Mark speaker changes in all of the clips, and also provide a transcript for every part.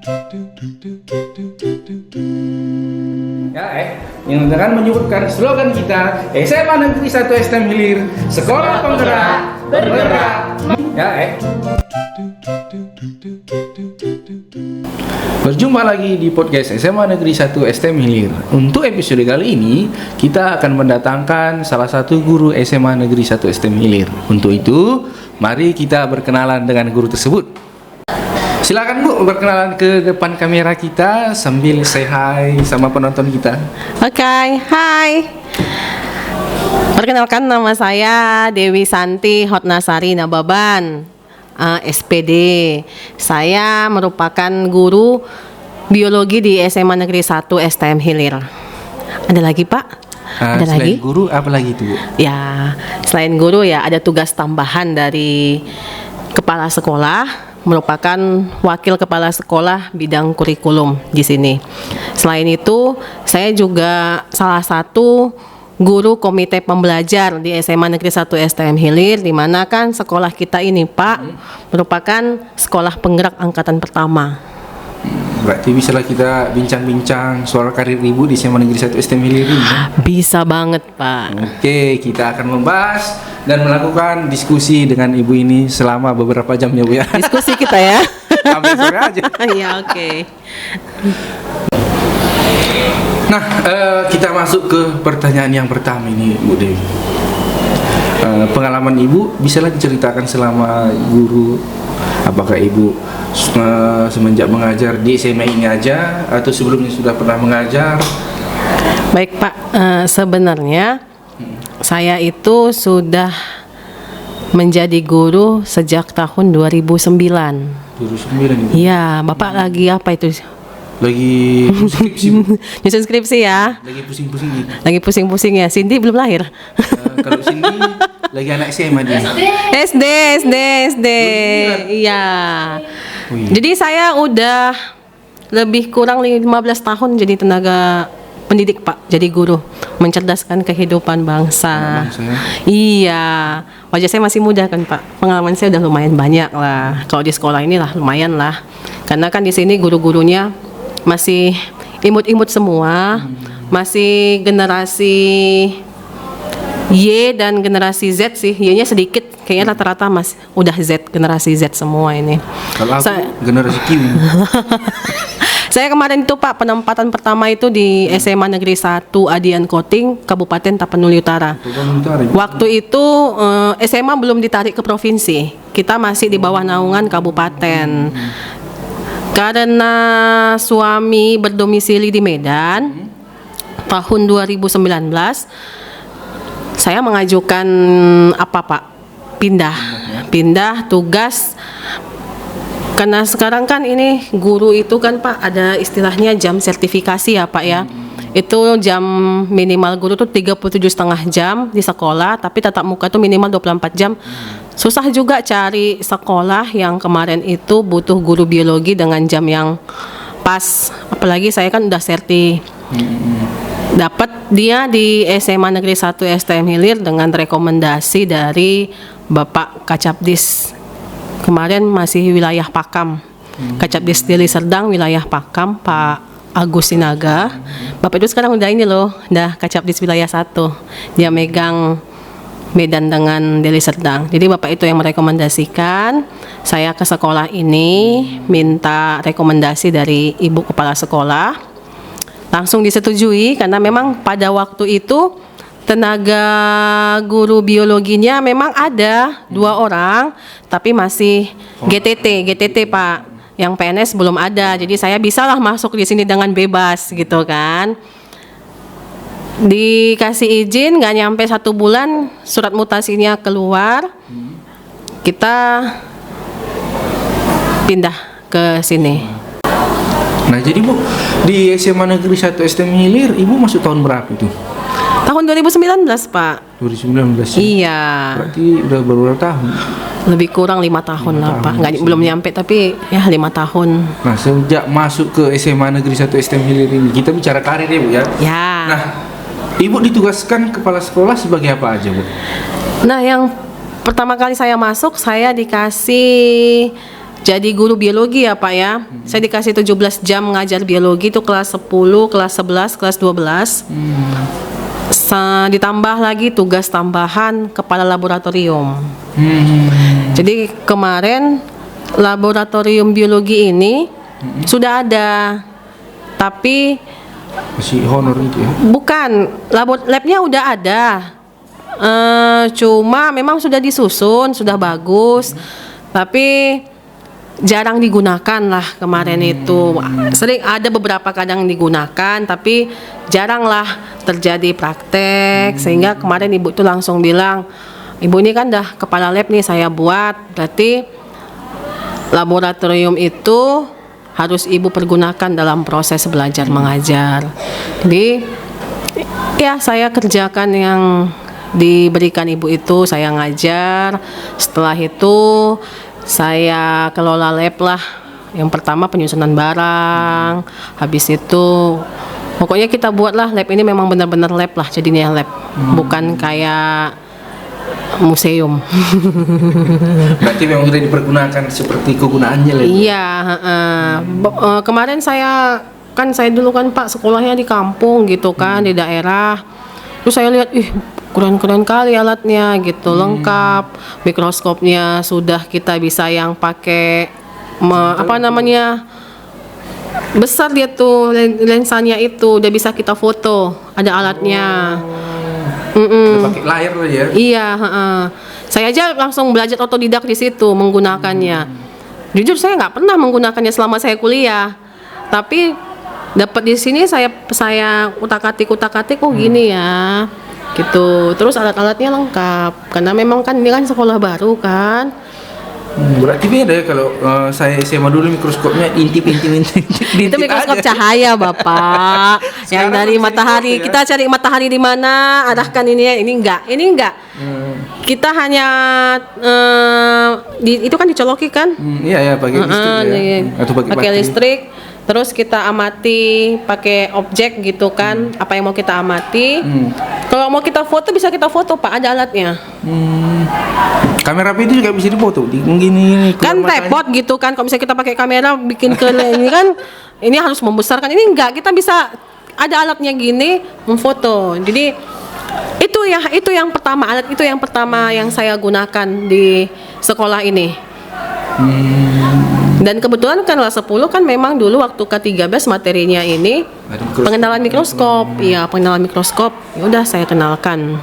Speaker 1: Ya, yang dengan menyebutkan slogan kita SMA Negeri 1 STM Hilir, Sekolah Penggerak, Bergerak. Ya, Berjumpa lagi di podcast SMA Negeri 1 STM Hilir. Untuk episode kali ini, kita akan mendatangkan salah satu guru SMA Negeri 1 STM Hilir. Untuk itu, mari kita berkenalan dengan guru tersebut. Silakan Bu, berkenalan ke depan kamera kita sambil say hi sama penonton kita.
Speaker 2: Oke, hai. Perkenalkan, nama saya Dewi Santi Hotnasari Nababan, SPD. Saya merupakan guru biologi di SMA Negeri 1 STM Hilir. Ada lagi Pak? Ada
Speaker 1: Selain
Speaker 2: lagi?
Speaker 1: guru, apa lagi itu Bu?
Speaker 2: Ya, selain guru ya ada tugas tambahan dari kepala sekolah, merupakan wakil kepala sekolah bidang kurikulum di sini. Selain itu, saya juga salah satu guru komite pembelajar di SMA Negeri 1 STM Hilir, di mana kan sekolah kita ini Pak merupakan sekolah penggerak angkatan pertama.
Speaker 1: Berarti bisalah kita bincang-bincang soal karir Ibu di SMA Negeri 1 STM Hilir ini.
Speaker 2: Bisa banget Pak.
Speaker 1: Oke, kita akan membahas dan melakukan diskusi dengan Ibu ini selama beberapa jam ya Bu ya.
Speaker 2: Diskusi kita ya.
Speaker 1: Sampai sore aja.
Speaker 2: Iya, oke.
Speaker 1: Nah, kita masuk ke pertanyaan yang pertama ini Bu Dewi. Pengalaman Ibu bisalah diceritakan selama guru. Apakah Ibu semenjak mengajar di SMA ini aja atau sebelumnya sudah pernah mengajar?
Speaker 2: Baik Pak, sebenarnya saya itu sudah menjadi guru sejak tahun 2009.
Speaker 1: 2009 ini.
Speaker 2: Iya, Bapak lagi apa itu?
Speaker 1: Lagi skripsi Bu.
Speaker 2: Nyusun skripsi ya?
Speaker 1: Lagi pusing-pusing gitu.
Speaker 2: Lagi pusing-pusing ya. Cindy belum lahir.
Speaker 1: Kalau sini lagi anak SMA dia.
Speaker 2: SD. Iya.
Speaker 1: Oh, iya.
Speaker 2: Jadi saya udah lebih kurang 15 tahun jadi tenaga pendidik Pak, jadi guru, mencerdaskan kehidupan bangsa.
Speaker 1: Bangsa ya.
Speaker 2: Iya, wajah saya masih muda kan Pak, pengalaman saya udah lumayan banyak lah. Kalau di sekolah ini lah lumayan lah, karena kan di sini guru-gurunya masih imut-imut semua, masih generasi Y dan generasi Z sih. Y-nya sedikit, kayaknya rata-rata mas udah Z, generasi Z semua ini.
Speaker 1: Kalau aku generasi Kiwi.
Speaker 2: Saya kemarin itu Pak, penempatan pertama itu di SMA Negeri 1 Adian Koting, Kabupaten Tapanuli Utara. Waktu itu SMA belum ditarik ke provinsi, kita masih di bawah naungan kabupaten. Karena suami berdomisili di Medan, tahun 2019 saya mengajukan apa Pak? Pindah tugas. Karena sekarang kan ini guru itu kan Pak ada istilahnya jam sertifikasi ya Pak ya. Itu jam minimal guru tuh 37,5 jam di sekolah, tapi tatap muka tuh minimal 24 jam. Susah juga cari sekolah yang kemarin itu butuh guru biologi dengan jam yang pas. Apalagi saya kan udah serti. Dapat dia di SMA Negeri 1 STM Hilir dengan rekomendasi dari Bapak Kacapdis. Kemarin masih wilayah Pakam, Kacapdis Deli Serdang, wilayah Pakam, Pak Agus Sinaga. Bapak itu sekarang udah ini loh, udah Kacapdis wilayah 1. Dia megang Medan dengan Deli Serdang. Jadi Bapak itu yang merekomendasikan saya ke sekolah ini, minta rekomendasi dari Ibu Kepala Sekolah. Langsung disetujui karena memang pada waktu itu tenaga guru biologinya memang ada 2 orang, tapi masih GTT Pak, yang PNS belum ada. Jadi saya bisalah masuk di sini dengan bebas gitu kan. Dikasih izin, nggak nyampe 1 bulan surat mutasinya keluar, kita pindah ke sini.
Speaker 1: Nah jadi Bu, di SMA Negeri 1 STM Hilir, Ibu masuk tahun berapa itu?
Speaker 2: Tahun 2019 Pak.
Speaker 1: 2019 ya?
Speaker 2: Iya.
Speaker 1: Berarti udah berapa tahun?
Speaker 2: Lebih kurang 5 tahun lah Pak. Belum nyampe tapi ya 5 tahun.
Speaker 1: Nah sejak masuk ke SMA Negeri 1 STM Hilir ini, kita bicara karir ya Bu ya?
Speaker 2: Ya.
Speaker 1: Nah, Ibu ditugaskan kepala sekolah sebagai apa aja Bu?
Speaker 2: Nah yang pertama kali saya masuk, saya dikasih jadi guru biologi ya Pak ya. Saya dikasih 17 jam ngajar biologi itu kelas 10, kelas 11, kelas 12. Ditambah lagi tugas tambahan kepala laboratorium. Jadi kemarin laboratorium biologi ini sudah ada, tapi
Speaker 1: masih honor itu ya?
Speaker 2: bukan, labnya udah ada. Cuma memang sudah disusun, sudah bagus, tapi jarang digunakan lah kemarin itu. Sering ada beberapa kadang digunakan, tapi jarang lah terjadi praktek. Sehingga kemarin ibu itu langsung bilang, ibu ini kan dah kepala lab nih saya buat, berarti laboratorium itu harus ibu pergunakan dalam proses belajar mengajar. Jadi ya saya kerjakan yang diberikan ibu itu, saya ngajar. Setelah itu saya kelola lab lah. Yang pertama penyusunan barang, habis itu pokoknya kita buatlah lab ini memang benar-benar lab lah, jadinya lab, bukan kayak museum.
Speaker 1: Berarti memang sudah dipergunakan seperti kegunaannya lah.
Speaker 2: Iya, kemarin saya dulu kan Pak sekolahnya di kampung gitu kan, di daerah. Terus saya lihat, keren-keren kali alatnya gitu, lengkap. Mikroskopnya sudah kita bisa yang pakai besar dia tuh lensanya itu, udah bisa kita foto, ada alatnya.
Speaker 1: Udah pakai layar aja ya?
Speaker 2: Iya, saya aja langsung belajar otodidak di situ menggunakannya. Jujur saya nggak pernah menggunakannya selama saya kuliah, tapi dapat di sini saya utak-atik gini ya, gitu. Terus alat-alatnya lengkap, karena memang kan ini kan sekolah baru kan.
Speaker 1: Berarti beda ya kalau saya SMA dulu mikroskopnya intip
Speaker 2: Itu mikroskop cahaya Bapak. Yang dari matahari, kita cari matahari di mana, arahkan ini ya. Ini enggak. Kita hanya itu kan dicoloki kan?
Speaker 1: Iya pakai listrik ya. Atau pakai
Speaker 2: listrik. Terus kita amati pakai objek gitu kan, apa yang mau kita amati. Kalau mau kita foto bisa kita foto Pak, ada alatnya.
Speaker 1: Kamera itu juga bisa difoto, gini
Speaker 2: Kan tripod gitu kan, kalau misalnya kita pakai kamera bikin ke ini kan, ini harus membesarkan, ini enggak, kita bisa ada alatnya gini memfoto. Jadi itu yang pertama, alat itu yang pertama yang saya gunakan di sekolah ini. Dan kebetulan kan kelas 10 kan memang dulu waktu ke-13 materinya ini pengenalan mikroskop. Iya, pengenalan mikroskop. Ya udah saya kenalkan.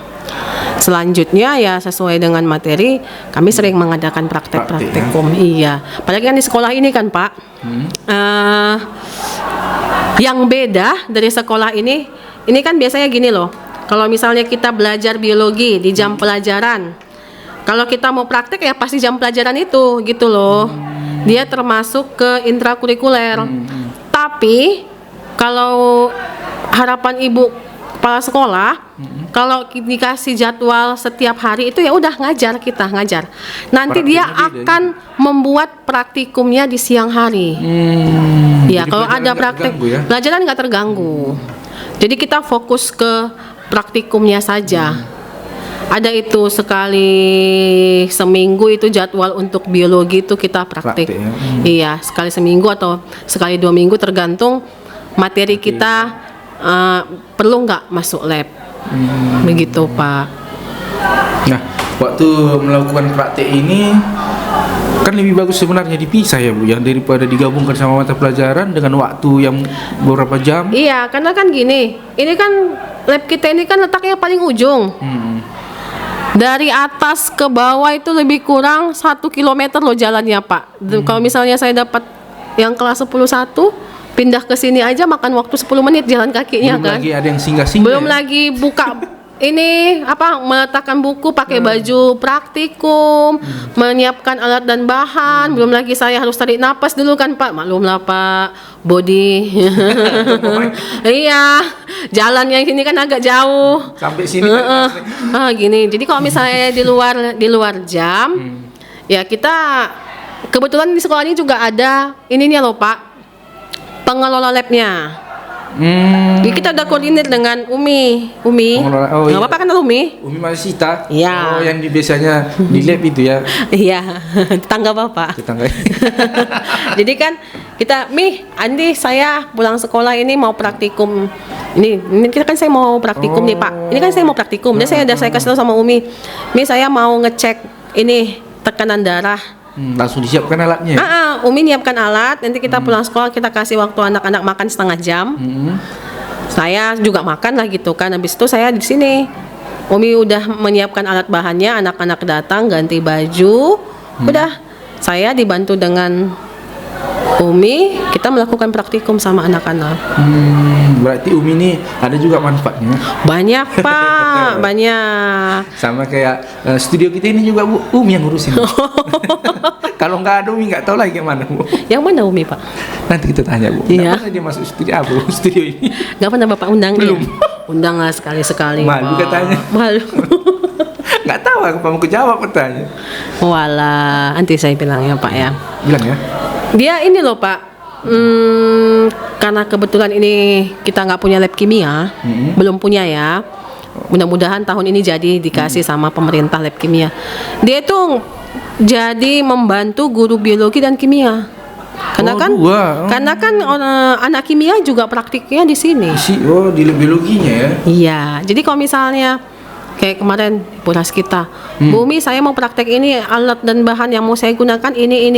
Speaker 2: Selanjutnya ya sesuai dengan materi, kami sering mengadakan praktek-praktikum. Iya. Apalagi kan di sekolah ini kan, Pak. Yang beda dari sekolah ini kan biasanya gini loh. Kalau misalnya kita belajar biologi di jam pelajaran, kalau kita mau praktek ya pasti jam pelajaran itu, gitu loh. Dia termasuk ke intrakurikuler. Tapi kalau harapan ibu kepala sekolah, kalau dikasih jadwal setiap hari itu ya udah ngajar. Nanti dia akan membuat praktikumnya di siang hari. Ya kalau ada praktek, pelajaran nggak terganggu. Jadi kita fokus ke praktikumnya saja. Ada itu sekali seminggu itu jadwal untuk biologi itu kita praktik.
Speaker 1: Ya.
Speaker 2: Iya, sekali seminggu atau sekali 2 minggu tergantung materi kita perlu nggak masuk lab. Begitu Pak.
Speaker 1: Nah, waktu melakukan praktek ini kan lebih bagus sebenarnya dipisah ya Bu, yang daripada digabungkan sama mata pelajaran dengan waktu yang beberapa jam.
Speaker 2: Iya, karena kan gini, ini kan lab kita ini kan letaknya paling ujung. Dari atas ke bawah itu lebih kurang 1 kilometer loh jalannya Pak. Kalau misalnya saya dapat yang kelas 11 pindah ke sini aja makan waktu 10 menit jalan kakinya.
Speaker 1: Belum
Speaker 2: kan.
Speaker 1: Lagi ada yang singgah-singgah.
Speaker 2: Belum lagi buka ini meletakkan buku, pakai baju praktikum, menyiapkan alat dan bahan. Belum lagi saya harus tarik napas dulu kan Pak. Maklum lah Pak, body. Iya, jalan yang sini kan agak jauh.
Speaker 1: Sampai sini.
Speaker 2: Gini. Jadi kalau misalnya di luar jam, ya kita kebetulan di sekolah ini juga ada ininya loh Pak, pengelola labnya. Jadi kita udah koordinir dengan Umi.
Speaker 1: Pengelola- oh,
Speaker 2: Nggak
Speaker 1: iya.
Speaker 2: apa-apa kan Umi?
Speaker 1: Umi Masita.
Speaker 2: Iya.
Speaker 1: Oh, yang biasanya di lab itu ya.
Speaker 2: Iya, tetangga bapak.
Speaker 1: Tetangga.
Speaker 2: Jadi kan kita, Andi saya pulang sekolah ini mau praktikum. Ini kita kan saya mau praktikum nih Pak. Ini kan saya mau praktikum. Dan saya kasih tahu sama Umi. Saya mau ngecek ini tekanan darah.
Speaker 1: Langsung disiapkan alatnya.
Speaker 2: Umi nyiapkan alat. Nanti kita pulang sekolah kita kasih waktu anak-anak makan setengah jam. Saya juga makan lah gitu kan. Habis itu saya di sini. Umi udah menyiapkan alat bahannya. Anak-anak datang ganti baju. Udah. Saya dibantu dengan Umi, kita melakukan praktikum sama anak-anak.
Speaker 1: Berarti Umi ini ada juga manfaatnya.
Speaker 2: Banyak Pak, banyak.
Speaker 1: Sama kayak studio kita ini juga Bu, Umi yang ngurusin. Kalau nggak ada Umi nggak tahu lagi gimana Bu.
Speaker 2: Yang mana Umi Pak?
Speaker 1: Nanti kita tanya Bu.
Speaker 2: Iya.
Speaker 1: Kenapa dia masuk studio apa Bu? Studio ini?
Speaker 2: Gak pernah Bapak undang dia?
Speaker 1: Belum.
Speaker 2: Undang lah sekali-sekali.
Speaker 1: Malu
Speaker 2: Pak.
Speaker 1: katanya.
Speaker 2: Malu.
Speaker 1: Nggak tahu aku mau kejawab pertanyaan.
Speaker 2: Walah, nanti saya bilang ya Pak ya.
Speaker 1: Bilang ya.
Speaker 2: Dia ini loh Pak, karena kebetulan ini kita nggak punya lab kimia, belum punya ya. Mudah-mudahan tahun ini jadi dikasih sama pemerintah lab kimia. Dia itu jadi membantu guru biologi dan kimia. Karena kan anak kimia juga praktiknya di sini.
Speaker 1: Di lab biologinya ya.
Speaker 2: Iya, jadi kalau misalnya kayak kemarin puras kita, Bu Umi saya mau praktek ini, alat dan bahan yang mau saya gunakan ini.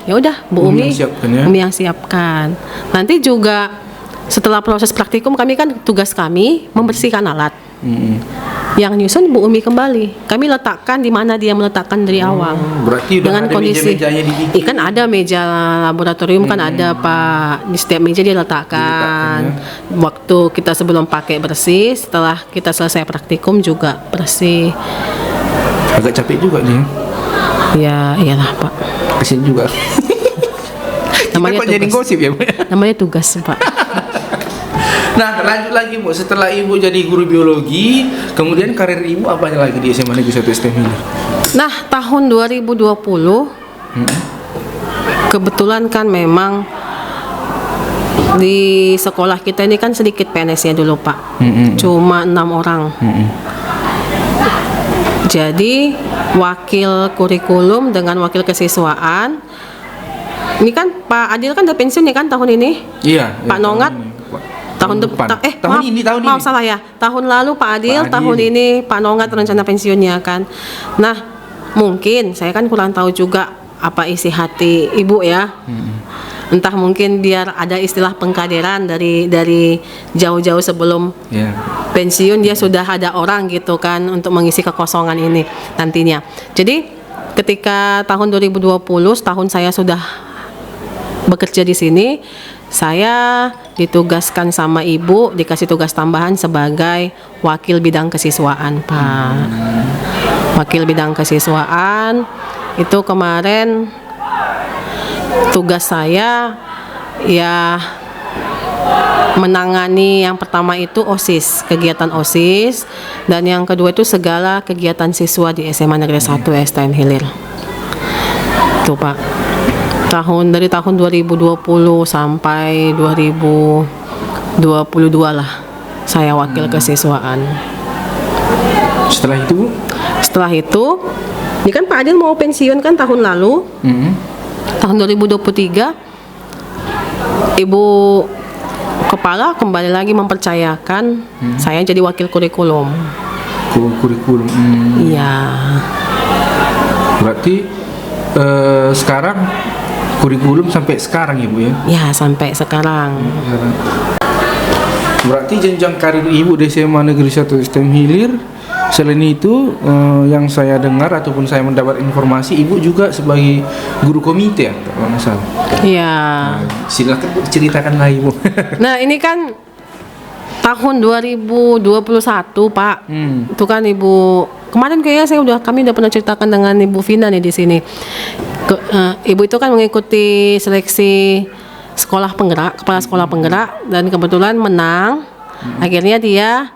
Speaker 2: Ya udah, Bu Umi
Speaker 1: yang siapkan ya?
Speaker 2: Umi yang siapkan. Nanti juga setelah proses praktikum tugas kami membersihkan alat. Yang nyusun Bu Umi kembali. Kami letakkan di mana dia meletakkan dari awal.
Speaker 1: Berarti udah
Speaker 2: dengan
Speaker 1: ada
Speaker 2: kondisi
Speaker 1: meja-mejanya dibikin.
Speaker 2: kan ada meja laboratorium kan ada Pak. Di setiap meja dia letakkan. Waktu kita sebelum pakai bersih, setelah kita selesai praktikum juga bersih.
Speaker 1: Agak capek juga nih.
Speaker 2: Ya, iyalah Pak.
Speaker 1: Kasian juga.
Speaker 2: Namanya
Speaker 1: Kita kok jadi gosip ya Bu?
Speaker 2: Namanya tugas Pak.
Speaker 1: Nah, lanjut lagi Bu. Setelah Ibu jadi guru biologi, kemudian karir Ibu apa lagi di SMA Negeri 1 STM ini?
Speaker 2: Nah, tahun 2020 kebetulan kan memang di sekolah kita ini kan sedikit PNS-nya dulu Pak. Cuma 6 orang. Jadi wakil kurikulum dengan wakil kesiswaan. Ini kan Pak Adil kan udah pensiun ya kan tahun ini?
Speaker 1: Iya.
Speaker 2: Pak Nongat tahun depan.
Speaker 1: tahun ini.
Speaker 2: Maaf salah ya. Tahun lalu Pak Adil, tahun ini Pak Nongat rencana pensiunnya kan. Nah, mungkin saya kan kurang tahu juga apa isi hati Ibu ya. Entah mungkin biar ada istilah pengkaderan dari jauh-jauh sebelum pensiun dia sudah ada orang gitu kan untuk mengisi kekosongan ini nantinya. Jadi ketika tahun 2020 tahun saya sudah bekerja di sini, saya ditugaskan sama Ibu dikasih tugas tambahan sebagai wakil bidang kesiswaan Pak. Wakil bidang kesiswaan itu kemarin tugas saya ya menangani yang pertama itu OSIS, kegiatan OSIS, dan yang kedua itu segala kegiatan siswa di SMA Negeri 1 STM Hilir. Tuh Pak. Dari tahun 2020 sampai 2022 lah saya wakil kesiswaan.
Speaker 1: Setelah itu?
Speaker 2: Setelah itu, ini kan Pak Adil mau pensiun kan tahun lalu. Tahun 2023 Ibu Kepala kembali lagi mempercayakan saya jadi wakil kurikulum.
Speaker 1: Kurikulum.
Speaker 2: Iya.
Speaker 1: Berarti sekarang kurikulum sampai sekarang ya Bu ya?
Speaker 2: Ya sampai sekarang.
Speaker 1: Berarti jenjang karir Ibu di SMA Negeri 1 STM Hilir. Selain itu yang saya dengar ataupun saya mendapat informasi Ibu juga sebagai guru komite ya kalau nggak salah.
Speaker 2: Iya.
Speaker 1: Silakan Bu ceritakan lagi Bu.
Speaker 2: Nah ini kan tahun 2021 Pak. Itu kan Ibu kemarin kayaknya kami udah pernah ceritakan dengan Ibu Vina nih di sini. Ibu itu kan mengikuti seleksi sekolah penggerak, kepala sekolah penggerak, dan kebetulan menang. Akhirnya dia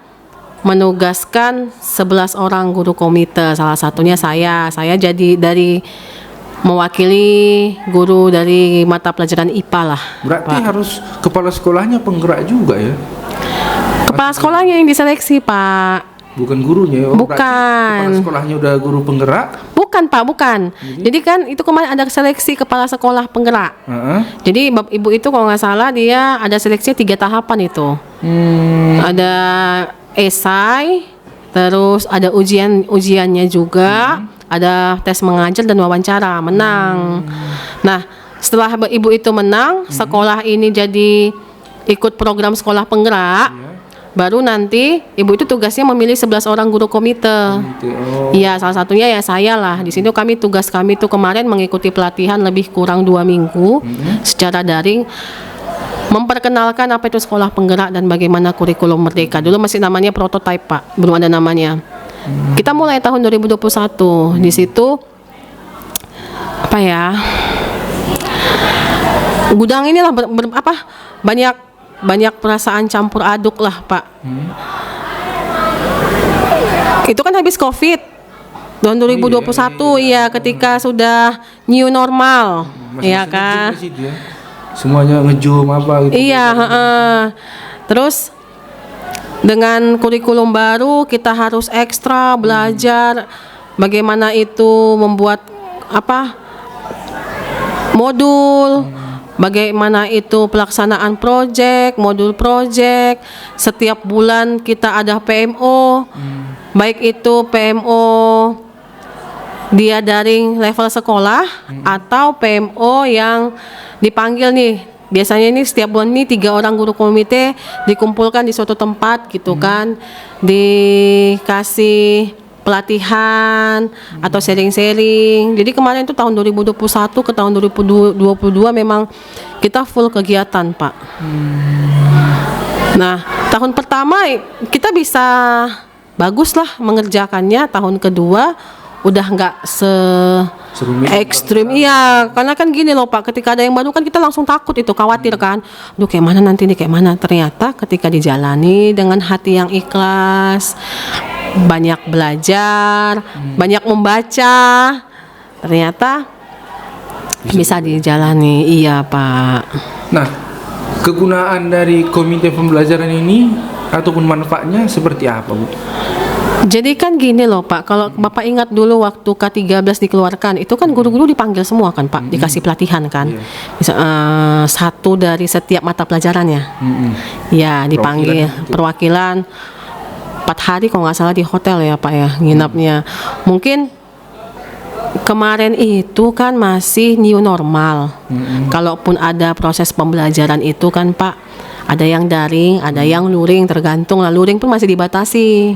Speaker 2: menugaskan 11 orang guru komite, salah satunya saya jadi dari mewakili guru dari mata pelajaran IPA lah.
Speaker 1: Berarti
Speaker 2: Pak.
Speaker 1: harus kepala sekolahnya penggerak juga ya?
Speaker 2: Kepala sekolahnya yang diseleksi, Pak.
Speaker 1: Bukan gurunya ya?
Speaker 2: Bukan.
Speaker 1: Berarti kepala sekolahnya udah guru penggerak?
Speaker 2: Bukan, Pak, bukan. Jadi kan itu kemarin ada seleksi kepala sekolah penggerak.
Speaker 1: Heeh.
Speaker 2: Jadi Ibu itu kalau nggak salah dia ada seleksi 3 tahapan itu. Ada esai, terus ada ujiannya juga, ada tes mengajar dan wawancara, menang. Nah, setelah Ibu itu menang, sekolah ini jadi ikut program sekolah penggerak. Baru nanti Ibu itu tugasnya memilih 11 orang guru komite.
Speaker 1: Oh.
Speaker 2: Iya, salah satunya ya saya lah. Di sini tugas kami itu kemarin mengikuti pelatihan lebih kurang 2 minggu secara daring, memperkenalkan apa itu sekolah penggerak dan bagaimana kurikulum merdeka. Dulu masih namanya prototype, Pak, belum ada namanya. Kita mulai tahun 2021. Di situ apa ya? Gudang inilah banyak perasaan campur aduk lah, Pak. Itu kan habis COVID tahun 2021, iya, ketika sudah new normal, ya kan?
Speaker 1: Semuanya ngejoom apa gitu.
Speaker 2: Iya, terus dengan kurikulum baru kita harus ekstra belajar bagaimana itu membuat modul. Bagaimana itu pelaksanaan modul project, setiap bulan kita ada PMO, baik itu PMO dia daring level sekolah atau PMO yang dipanggil nih. Biasanya ini setiap bulan ini 3 orang guru komite dikumpulkan di suatu tempat gitu kan, dikasih pelatihan atau sharing-sharing. Jadi kemarin itu tahun 2021 ke tahun 2022 memang kita full kegiatan, Pak. Nah, tahun pertama kita bisa bagus lah mengerjakannya. Tahun kedua udah nggak ekstrim, iya, karena kan gini loh, Pak, ketika ada yang baru kan kita langsung takut itu, khawatir kan, aduh kayak mana nanti nih, kayak mana. Ternyata ketika dijalani dengan hati yang ikhlas, banyak belajar, banyak membaca, ternyata bisa dijalani. Iya, Pak.
Speaker 1: Nah, kegunaan dari komite pembelajaran ini ataupun manfaatnya seperti apa, Bu?
Speaker 2: Jadi kan gini loh, Pak, kalau Bapak ingat dulu waktu K13 dikeluarkan, itu kan guru-guru dipanggil semua kan, Pak, dikasih pelatihan kan. Bisa, satu dari setiap mata pelajarannya. Ya, dipanggil perwakilan 4 hari kalau nggak salah di hotel ya, Pak ya, nginapnya. Mungkin kemarin itu kan masih new normal. Kalaupun ada proses pembelajaran itu kan, Pak, ada yang daring, ada yang luring, tergantung lah. Luring pun masih dibatasi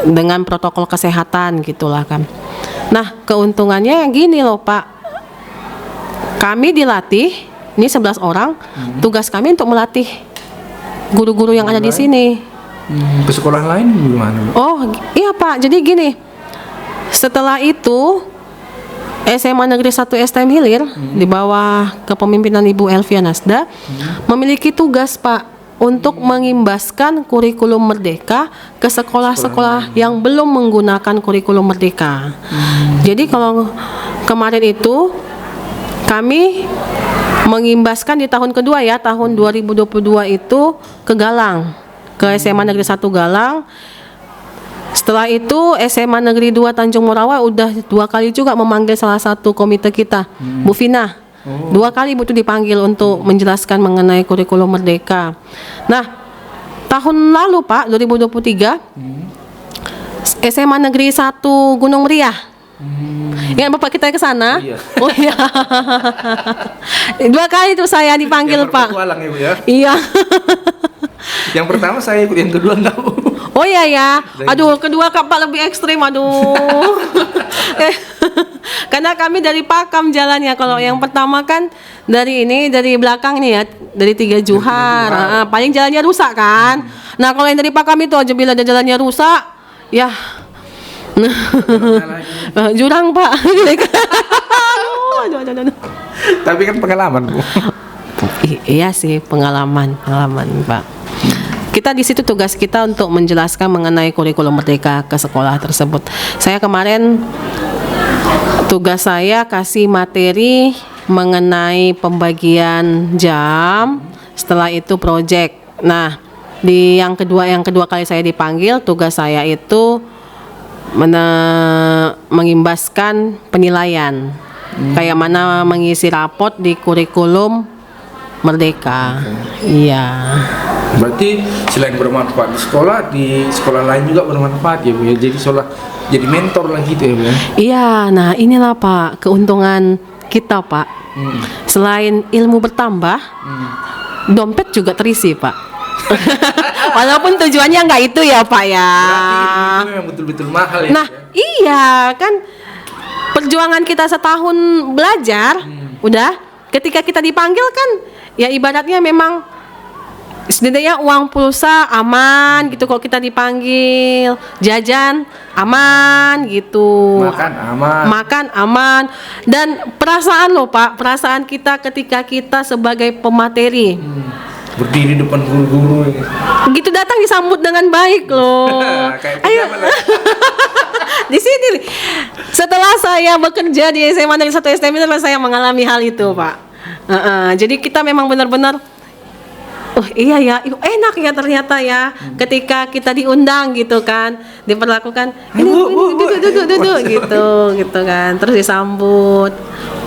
Speaker 2: dengan protokol kesehatan gitulah kan. Nah, keuntungannya yang gini loh, Pak, kami dilatih, ini 11 orang, tugas kami untuk melatih guru-guru yang ada di sini.
Speaker 1: Ke sekolah lain gimana, Bu?
Speaker 2: Oh iya, Pak, jadi gini, setelah itu SMA Negeri 1 STM Hilir di bawah kepemimpinan Ibu Elvia Nasda memiliki tugas, Pak, untuk mengimbaskan kurikulum merdeka ke sekolah-sekolah yang belum menggunakan kurikulum merdeka. Jadi kalau kemarin itu kami mengimbaskan di tahun kedua ya, tahun 2022 itu ke Galang, ke SMA Negeri 1 Galang. Setelah itu SMA Negeri 2 Tanjung Morawa udah 2 kali juga memanggil salah satu komite kita, Bu Vina. 2 kali Bu itu dipanggil untuk menjelaskan mengenai kurikulum merdeka. Nah, tahun lalu, Pak, 2023 SMA Negeri 1 Gunung Meriah. Ingat Bapak kita ke sana? Oh iya. 2 kali itu saya dipanggil, Pak.
Speaker 1: Petualang ya, Bu ya?
Speaker 2: Iya.
Speaker 1: Yang pertama saya ikut, yang kedua enggak, Bu.
Speaker 2: Oh iya ya. Aduh, kedua Pak lebih ekstrim, aduh. Karena kami dari Pakam jalannya. Kalau yang pertama kan dari belakang nih ya, dari 3 Juhar. Paling jalannya rusak kan. Nah, kalau yang dari Pakam itu aja bila ada jalannya rusak, ya jurang, Pak. Aduh.
Speaker 1: Tapi kan pengalaman, Bu.
Speaker 2: Iya sih, pengalaman, Pak. Kita di situ tugas kita untuk menjelaskan mengenai kurikulum merdeka ke sekolah tersebut. Saya kemarin Tugas saya kasih materi mengenai pembagian jam, setelah itu project. Nah, di yang kedua kali saya dipanggil, tugas saya itu mengimbaskan penilaian. Kayak mana mengisi raport di kurikulum Merdeka. Iya.
Speaker 1: Berarti selain bermanfaat di sekolah lain juga bermanfaat ya Bu ya. Jadi mentor lah gitu ya Bu ya.
Speaker 2: Iya, nah inilah Pak keuntungan kita Pak. Selain ilmu bertambah, dompet juga terisi Pak. Walaupun tujuannya nggak itu ya Pak ya.
Speaker 1: Berarti itu memang betul-betul mahal ya.
Speaker 2: Nah, iya kan perjuangan kita setahun belajar, udah ketika kita dipanggil kan ya ibaratnya memang setidaknya uang pulsa aman gitu kalau kita dipanggil, jajan aman gitu, makan aman, dan perasaan loh Pak, perasaan kita ketika kita sebagai pemateri
Speaker 1: berdiri depan guru-guru
Speaker 2: gitu datang disambut dengan baik loh. Ayo di sini setelah saya bekerja di SMA Negeri 1 STM saya mengalami hal itu Pak. Jadi kita memang benar-benar iya ya, enak ya ternyata ya ketika kita diundang gitu kan, diperlakukan ini duduk gitu kan, terus disambut.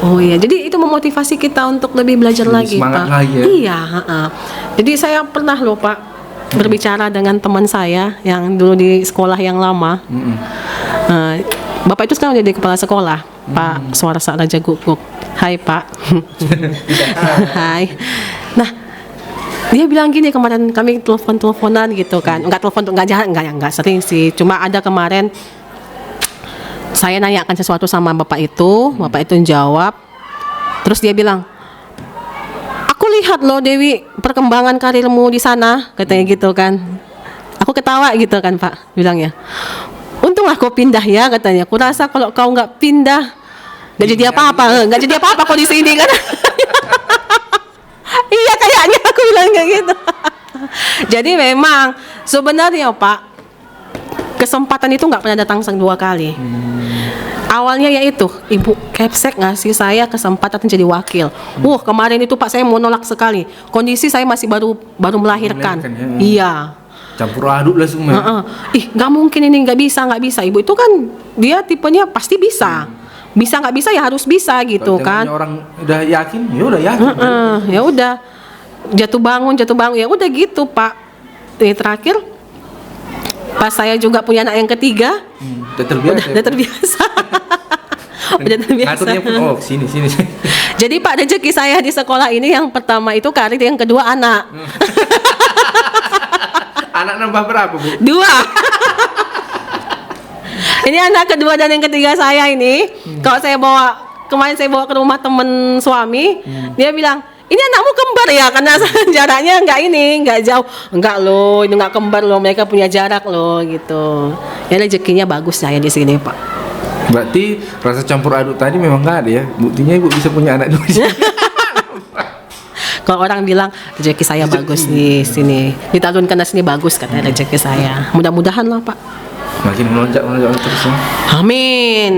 Speaker 2: Oh iya, jadi itu memotivasi kita untuk lebih belajar lagi Pak.
Speaker 1: Lagi, ya?
Speaker 2: Iya, jadi saya pernah loh Pak berbicara dengan teman saya yang dulu di sekolah yang lama. Bapak itu sekarang jadi kepala sekolah, Pak Suarsa Raja Guguk. Hai Pak. Hai. Nah, dia bilang gini kemarin kami teleponan gitu kan, enggak sering sih, cuma ada kemarin saya nanyakan sesuatu sama bapak itu jawab, terus dia bilang, aku lihat loh Dewi perkembangan karirmu di sana, katanya gitu kan. Aku ketawa gitu kan Pak, bilangnya, untunglah kau pindah ya, katanya. Kurasa kalau kau nggak pindah, nggak jadi apa-apa kau di sini kan. Iya kayaknya aku bilang kayak gitu. Jadi memang sebenarnya Pak, kesempatan itu nggak pernah datang dua kali. Awalnya yaitu Ibu Kepsek ngasih saya kesempatan jadi wakil. Kemarin itu Pak saya mau nolak sekali. Kondisi saya masih baru melahirkan.
Speaker 1: Ya.
Speaker 2: Iya.
Speaker 1: Campur aduk lah semua.
Speaker 2: Nggak mungkin ini nggak bisa. Ibu itu kan dia tipenya pasti bisa. Bisa nggak bisa ya harus bisa gitu kan.
Speaker 1: Orang udah yakin, ya udah yakin.
Speaker 2: Ya udah jatuh bangun ya udah gitu Pak. Terakhir pas saya juga punya anak yang ketiga, udah terbiasa. Udah terbiasa.
Speaker 1: Aturnya pun sini.
Speaker 2: Jadi Pak rezeki saya di sekolah ini yang pertama itu karir, yang kedua anak.
Speaker 1: Anak nambah berapa Bu?
Speaker 2: 2. Ini anak kedua dan yang ketiga saya ini. Kalau kemarin saya bawa ke rumah temen suami, dia bilang, ini anakmu kembar ya, karena jaraknya nggak jauh. Enggak loh, ini nggak kembar loh, mereka punya jarak loh gitu. Ya rezekinya bagus saya di sini Pak.
Speaker 1: Berarti rasa campur aduk tadi memang nggak ada ya. Buktinya Ibu bisa punya anak 2.
Speaker 2: Kalau orang bilang rezeki saya bagus di sini, di tahun kena sini bagus katanya rezeki saya. Mudah-mudahan lah Pak.
Speaker 1: Makin melonjak terus ya.
Speaker 2: Amin.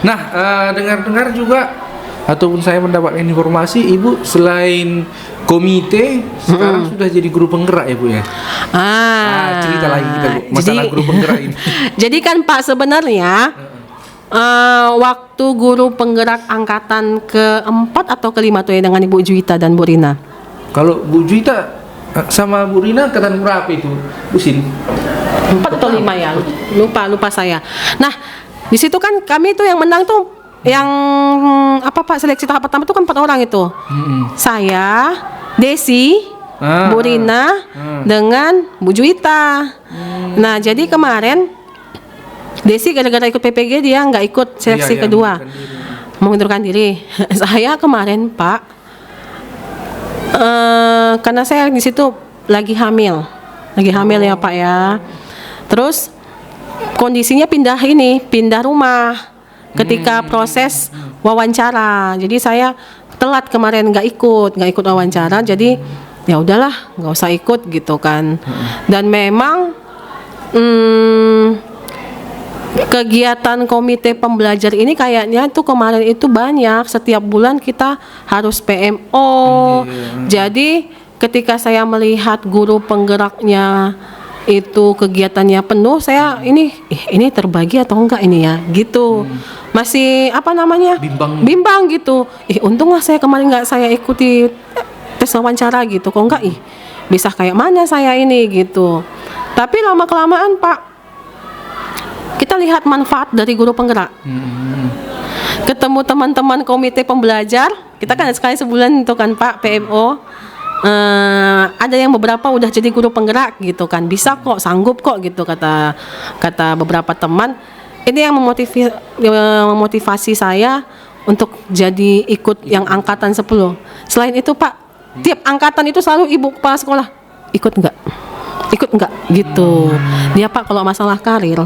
Speaker 1: Nah, dengar juga ataupun saya mendapatkan informasi Ibu selain komite sekarang sudah jadi guru penggerak ya Bu ya. Cerita lagi kita Bu, masalah guru penggerak ini.
Speaker 2: Jadi kan Pak sebenarnya waktu guru penggerak angkatan ke-4 atau ke-5 tuh ya dengan Ibu Juwita dan Bu Rina.
Speaker 1: Kalau Bu Juwita sama Bu Rina angkatan berapa itu Bu Sin?
Speaker 2: 4 atau 5 ya, lupa saya. Nah di situ kan kami tuh yang menang tuh yang Pak seleksi tahap pertama itu kan 4 orang itu. Saya, Desi, Bu Rina dengan Bu Juwita. Nah jadi kemarin Desi gara-gara ikut PPG dia nggak ikut seleksi kedua, mengundurkan diri. Saya kemarin Pak, karena saya di situ lagi hamil ya Pak ya. Terus kondisinya pindah rumah ketika proses wawancara. Jadi saya telat kemarin nggak ikut wawancara. Jadi ya udahlah nggak usah ikut gitu kan. Dan memang kegiatan komite pembelajar ini kayaknya tuh kemarin itu banyak. Setiap bulan kita harus PMO. Jadi ketika saya melihat guru penggeraknya itu kegiatannya penuh, saya ini terbagi atau enggak ini ya gitu. Masih apa namanya? Bimbang gitu. Untunglah saya kemarin nggak saya ikuti tes wawancara gitu. Kok enggak bisa kayak mana saya ini gitu. Tapi lama kelamaan Pak, kita lihat manfaat dari guru penggerak. Ketemu teman-teman komite pembelajar, kita kan sekali sebulan itu kan Pak PMO. Ada yang beberapa udah jadi guru penggerak gitu kan, bisa kok, sanggup kok gitu kata beberapa teman. Ini yang memotivasi saya untuk jadi ikut yang angkatan 10. Selain itu Pak, tiap angkatan itu selalu ibu kepala sekolah ikut enggak gitu. Dia Pak kalau masalah karir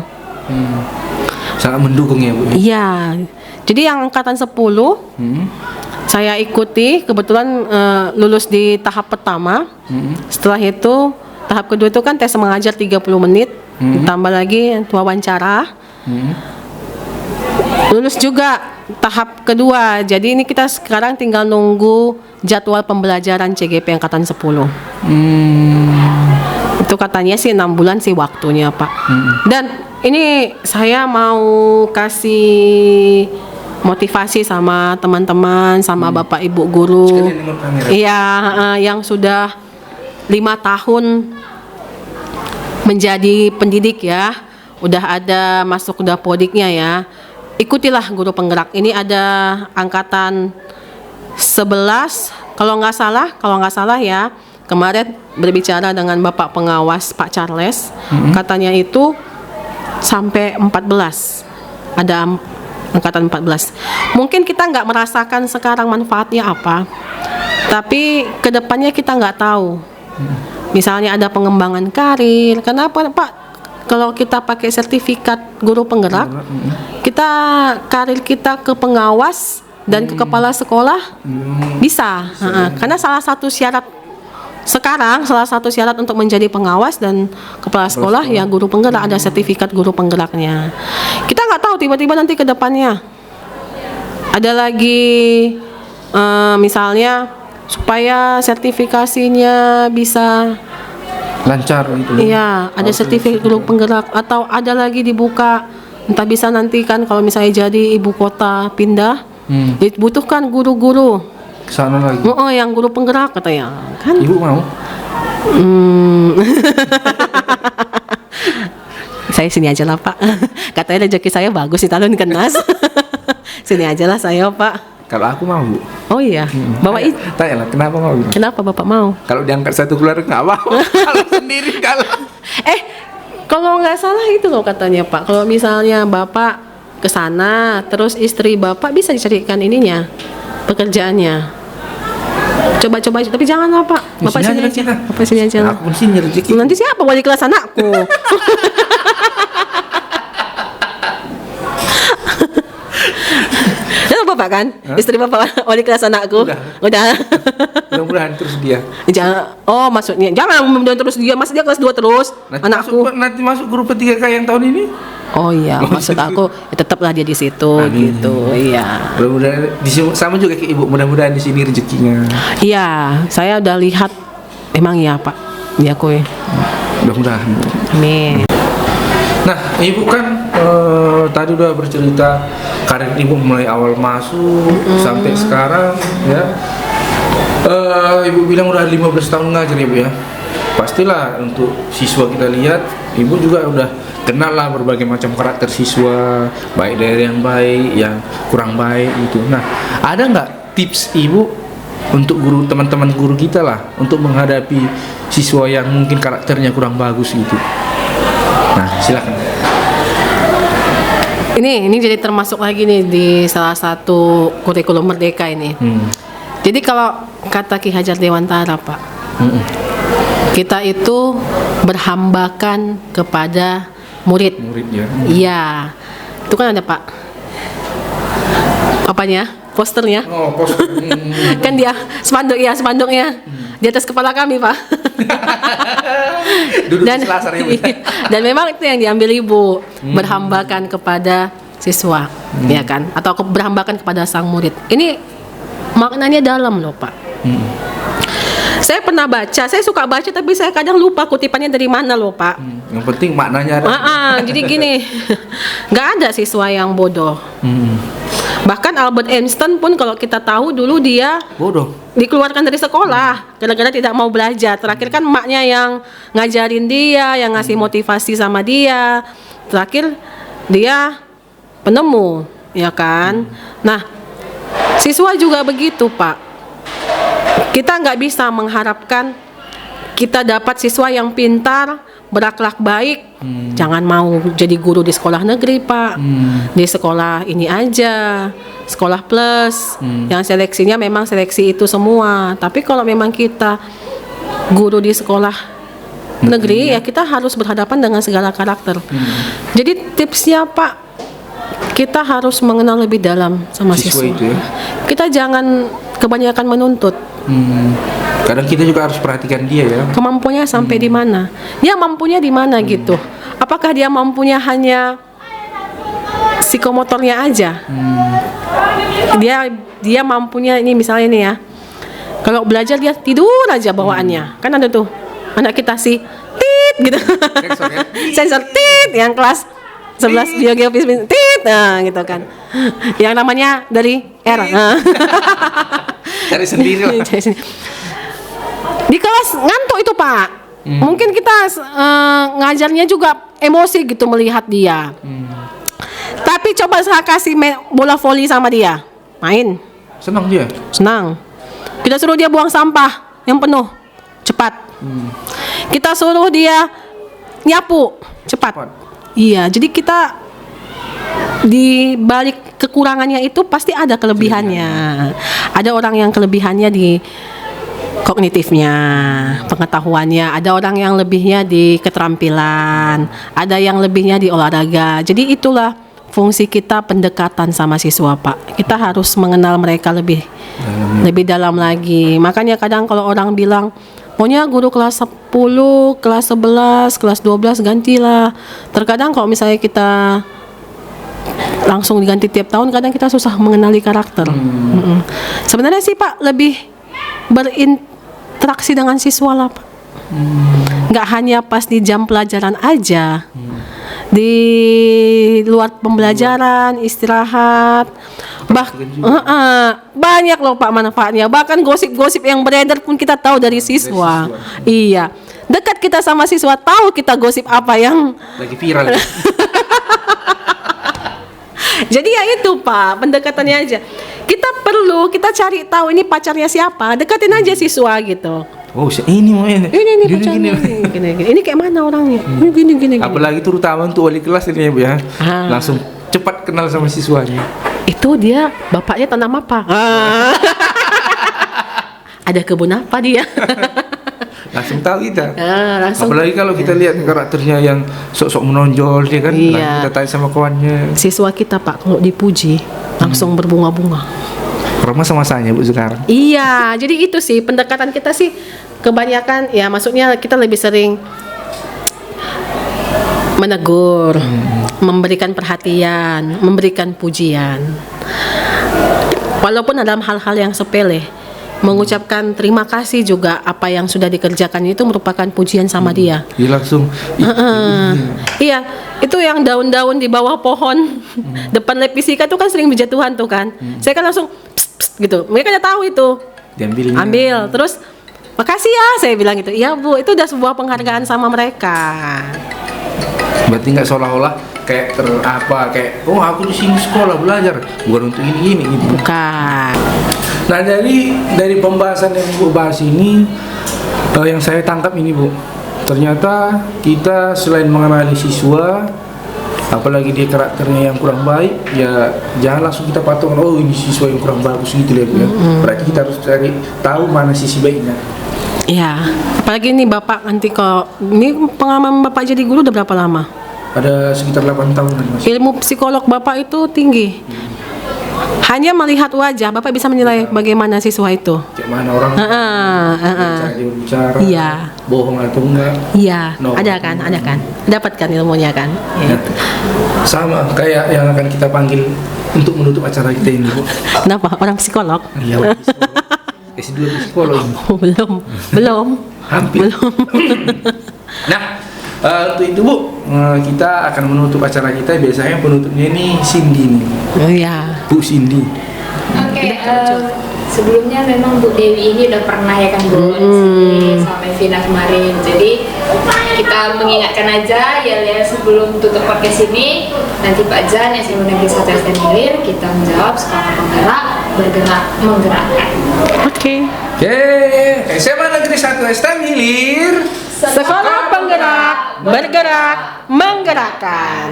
Speaker 1: sangat mendukung ya Bu.
Speaker 2: Iya. Jadi yang angkatan 10 saya ikuti, kebetulan lulus di tahap pertama. Setelah itu tahap kedua itu kan tes mengajar 30 menit, ditambah lagi wawancara. Lulus juga tahap kedua. Jadi ini kita sekarang tinggal nunggu jadwal pembelajaran CGP angkatan 10. Itu katanya sih 6 bulan sih waktunya Pak. Dan ini saya mau kasih motivasi sama teman-teman, sama Bapak Ibu guru. Iya, yang sudah 5 tahun menjadi pendidik ya. Udah ada masuk udah podiknya ya. Ikutilah guru penggerak. Ini ada angkatan 11 kalau nggak salah ya. Kemarin berbicara dengan Bapak pengawas Pak Charles, katanya itu sampai 14. Ada angkatan 14. Mungkin kita nggak merasakan sekarang manfaatnya apa, tapi kedepannya kita nggak tahu. Misalnya ada pengembangan karir. Kenapa Pak? Kalau kita pakai sertifikat guru penggerak, kita karir kita ke pengawas dan ke kepala sekolah bisa. Karena salah satu syarat untuk menjadi pengawas dan kepala sekolah ya guru penggerak, ada sertifikat guru penggeraknya. Kita nggak tahu tiba-tiba nanti ke depannya ada lagi misalnya supaya sertifikasinya bisa
Speaker 1: lancar gitu.
Speaker 2: Iya, ada sertifikat guru penggerak atau ada lagi dibuka, entah bisa nanti kan kalau misalnya jadi ibu kota pindah, dibutuhkan guru-guru
Speaker 1: Kesana lagi.
Speaker 2: yang guru penggerak katanya kan.
Speaker 1: Ibu mau?
Speaker 2: Saya sini aja lah Pak. Katanya rezeki saya bagus di talun kenas. Sini aja lah saya Pak.
Speaker 1: Kalau aku mau Bu.
Speaker 2: Oh iya. Bapak
Speaker 1: Tanya lah kenapa mau?
Speaker 2: Kenapa Bapak mau?
Speaker 1: Kalau diangkat satu keluarga nggak mau. Kalau sendiri kalau.
Speaker 2: Kalau nggak salah itu loh katanya Pak. Kalau misalnya Bapak ke sana, terus istri Bapak bisa dicarikan ininya, pekerjaannya. Coba-coba aja, tapi jangan lah Pak. Bapak sini aja. Bapak sini aja.
Speaker 1: Aku sini rezeki.
Speaker 2: Nanti siapa wali kelas anakku? Itu Bapak kan? Istri Bapak wali kelas anakku. Udah.
Speaker 1: Mudah-mudahan terus dia.
Speaker 2: Jangan. Oh, maksudnya jangan mudah-mudahan terus dia. Masa dia kelas 2 terus? Anakku.
Speaker 1: Nanti masuk grup 3K yang tahun ini.
Speaker 2: Oh iya, maksud aku tetaplah dia di situ gitu. Iya.
Speaker 1: Mudah-mudahan sama juga kayak Ibu, mudah-mudahan di sini rezekinya.
Speaker 2: Iya, saya udah lihat emang ya Pak. Ya kue.
Speaker 1: Mudah-mudahan.
Speaker 2: Amin.
Speaker 1: Nah, Ibu kan tadi udah bercerita karir Ibu mulai awal masuk sampai sekarang ya. Ibu bilang udah 15 tahun ngajar Ibu ya. Pastilah untuk siswa kita lihat, Ibu juga udah kenal lah berbagai macam karakter siswa, baik dari yang baik, yang kurang baik gitu. Nah, ada nggak tips Ibu untuk teman-teman guru kita lah untuk menghadapi siswa yang mungkin karakternya kurang bagus gitu? Nah, silakan.
Speaker 2: Ini jadi termasuk lagi nih di salah satu kurikulum Merdeka ini. Jadi kalau kata Ki Hajar Dewantara Pak, kita itu berhambakan kepada murid
Speaker 1: ya.
Speaker 2: Iya. Itu kan ada Pak. Apanya? Posternya.
Speaker 1: Oh, poster.
Speaker 2: Kan dia spanduknya di atas kepala kami Pak.
Speaker 1: Duduk
Speaker 2: Dan
Speaker 1: di selasar ya, Bu.
Speaker 2: dan memang itu yang diambil ibu, berhambakan kepada siswa, ya kan? Atau berhambakan kepada sang murid. Ini maknanya dalam loh, Pak. Saya pernah baca, saya suka baca tapi saya kadang lupa kutipannya dari mana loh, Pak.
Speaker 1: Yang penting maknanya ada.
Speaker 2: Jadi gini, nggak ada siswa yang bodoh. Bahkan Albert Einstein pun kalau kita tahu dulu dia
Speaker 1: Bodoh.
Speaker 2: dikeluarkan dari sekolah gara-gara tidak mau belajar. Terakhir kan emaknya yang ngajarin dia, yang ngasih motivasi sama dia. Terakhir dia penemu, ya kan? Nah, siswa juga begitu, Pak. Kita nggak bisa mengharapkan kita dapat siswa yang pintar, berakhlak baik. Jangan mau jadi guru di sekolah negeri, Pak. Di sekolah ini aja, sekolah plus, yang seleksinya memang seleksi itu semua. Tapi kalau memang kita guru di sekolah negeri, ya kita harus berhadapan dengan segala karakter. Jadi tipsnya, Pak, kita harus mengenal lebih dalam sama siswa.
Speaker 1: Itu ya.
Speaker 2: Kita jangan kebanyakan menuntut.
Speaker 1: Kadang kita juga harus perhatikan dia ya.
Speaker 2: Kemampuannya sampai di mana? Dia mampunya di mana gitu? Apakah dia mampunya hanya psikomotornya aja? Dia mampunya ini misalnya nih ya. Kalau belajar dia tidur aja bawaannya. Kan ada tuh anak kita sih tit gitu.
Speaker 1: Sensor ya.
Speaker 2: Sensor tit yang kelas 11 biogeofis tit gitu kan. Yang namanya dari R.
Speaker 1: Cari sendiri lah.
Speaker 2: Di kelas ngantuk itu, Pak. Mungkin kita ngajarnya juga emosi gitu melihat dia. Tapi coba saya kasih bola voli sama dia, main.
Speaker 1: Senang dia.
Speaker 2: Senang. Kita suruh dia buang sampah yang penuh, cepat. Kita suruh dia nyapu, cepat. Iya, jadi kita di balik kekurangannya itu pasti ada kelebihannya. Ada orang yang kelebihannya di kognitifnya, pengetahuannya, ada orang yang lebihnya di keterampilan, ada yang lebihnya di olahraga. Jadi itulah fungsi kita pendekatan sama siswa, Pak. Kita harus mengenal mereka lebih dalam lagi. Makanya kadang kalau orang bilang pokoknya guru kelas 10, kelas 11, kelas 12 gantilah. Terkadang kalau misalnya kita langsung diganti tiap tahun, kadang kita susah mengenali karakter. Sebenarnya sih, Pak, lebih berinteraksi dengan siswa lah, Pak. Nggak hanya pas di jam pelajaran aja, di luar pembelajaran, istirahat, banyak loh, Pak, manfaatnya. Bahkan gosip-gosip yang beredar pun kita tahu dari siswa. Iya, dekat kita sama siswa, tahu kita gosip apa yang
Speaker 1: lagi viral.
Speaker 2: Jadi ya itu, Pak, pendekatannya aja. Kita cari tahu ini pacarnya siapa, dekatin aja siswa gitu.
Speaker 1: Oh, ini
Speaker 2: Ini pacarnya. Ini kayak mana orangnya? Gini.
Speaker 1: Apalagi terutama untuk wali kelas ini ya, Bu ya. Langsung cepat kenal sama siswanya.
Speaker 2: Itu dia bapaknya tanam apa? Ada kebun apa dia?
Speaker 1: Langsung tahu kita.
Speaker 2: Langsung.
Speaker 1: Apalagi kalau kita lihat karakternya yang sok-sok menonjol dia kan.
Speaker 2: Iya.
Speaker 1: Kita tanya sama kawannya.
Speaker 2: Siswa kita, Pak, kalau dipuji langsung berbunga-bunga.
Speaker 1: Orang masa-masanya, Bu, sekarang.
Speaker 2: Iya, jadi itu sih pendekatan kita sih kebanyakan ya, maksudnya kita lebih sering menegur, memberikan perhatian, memberikan pujian. Walaupun dalam hal-hal yang sepele, mengucapkan terima kasih juga apa yang sudah dikerjakan itu merupakan pujian sama dia.
Speaker 1: Dia langsung.
Speaker 2: Iya, itu yang daun-daun di bawah pohon depan lab fisika itu kan sering berjatuhan tuh kan. Saya kan langsung pst, gitu. Mereka udah tahu itu. Ambil, terus makasih ya, saya bilang gitu. Iya, Bu, itu udah sebuah penghargaan sama mereka.
Speaker 1: Berarti nggak seolah-olah kayak kayak aku di sini sekolah belajar bukan untuk ini gitu.
Speaker 2: Bukan.
Speaker 1: Nah, dari pembahasan yang Bu bahas ini, yang saya tangkap ini, Bu, ternyata kita selain mengenali siswa, apalagi dia karakternya yang kurang baik, ya jangan langsung kita patung, oh ini siswa yang kurang bagus gitu ya, Bu ya. Berarti kita harus cari tahu mana sisi baiknya.
Speaker 2: Iya, apalagi nih Bapak nanti kalau ini pengalaman Bapak jadi guru udah berapa lama?
Speaker 1: Ada sekitar 8 tahun, Mas.
Speaker 2: Ilmu psikolog Bapak itu tinggi. Hanya melihat wajah, Bapak bisa menilai bagaimana siswa itu.
Speaker 1: Kayak mana orang cara dia berbicara,
Speaker 2: Iya.
Speaker 1: bohong atau enggak.
Speaker 2: Iya,
Speaker 1: No.
Speaker 2: ada kan, dapatkan ilmunya kan.
Speaker 1: Ya. Sama kayak yang akan kita panggil untuk menutup acara kita ini, Bu.
Speaker 2: Kenapa? Orang psikolog?
Speaker 1: Iya, S2 psikolog.
Speaker 2: Oh, belum.
Speaker 1: Hampir. Nah, untuk itu Bu, kita akan menutup acara kita. Biasanya penutupnya ini Cindy nih.
Speaker 2: Oh iya.
Speaker 1: Bu Cindy.
Speaker 3: Oke, sebelumnya memang Bu Dewi ini udah pernah ya kan Bu di sini sama Vina kemarin. Jadi kita mengingatkan aja ya sebelum tutup podcast ini, nanti Pak Jan SMA Negeri 1 STM Hilir kita menjawab sekolah penggerak, bergerak, menggerakkan.
Speaker 2: Oke.
Speaker 1: Oke, SMA Negeri 1 STM Hilir.
Speaker 2: Sekolah penggerak, bergerak, menggerakkan.